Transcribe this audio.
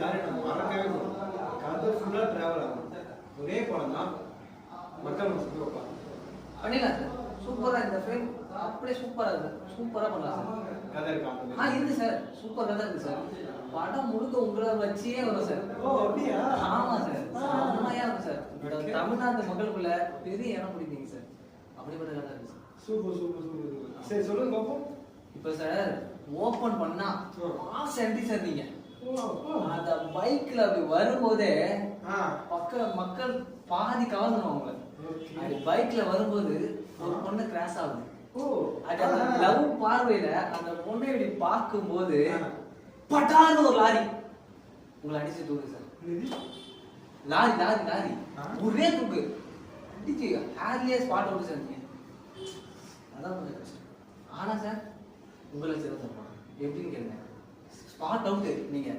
யாரும் மறக்கவே கதை ஃபுல்லாக ட்ராவல் ஆகும். ஒரே படம் தான் மக்கள் மனசுக்கு வைப்பாங்க. பண்ணிடலாம் சார். சூப்பராக இந்த ஃபிலிம் அப்படியே சூப்பராக இருக்குது. சூப்பராக பண்ணலாம் சார். கதை இருக்கா? இருக்கு சார். சூப்பர் கதை இருக்குது சார். படம் முழுக்க உங்களை வச்சே வரும் சார். ஓ அப்படியா? ஆமாம் சார். செம்மையாக இருக்கும் சார். தமிழ்நாட்டு மக்களுக்குள்ள பெரிய இடம் பிடிப்பீங்க சார். அப்படிப்பட்ட கதை இருக்கு சார். Super super super. சரி சொல்லுங்க பாப்போம். இப்போ சார் ஓப்பன் பண்ணா மாஸ் என்ட்ரி சார் நீங்க. அந்த பைக்ல அப்படி வரும்போதே மக்கள் பாதி கவர்ந்துடும் அவங்கள. அது பைக்ல வரும்போது ஒரு பொண்ணு கிராஸ் ஆகுது. அது அந்த லவ் பார்வையில அந்த பொண்ணை இப்படி பார்க்கும்போது பட்டான்னு ஒரு லாரி உங்களை அடிச்சு தூக்கு சார். லாரி லாரி லாரி ஒரே தூக்கு அடிச்சு ஹேர்லியே ஸ்பாட் அவுட் சார். நீங்க அதான் கொஞ்சம் கஷ்டம். ஆனா சார் உங்களை சிறந்த எப்படின்னு கேளுங்க. ஸ்பாட் அவுட் நீங்க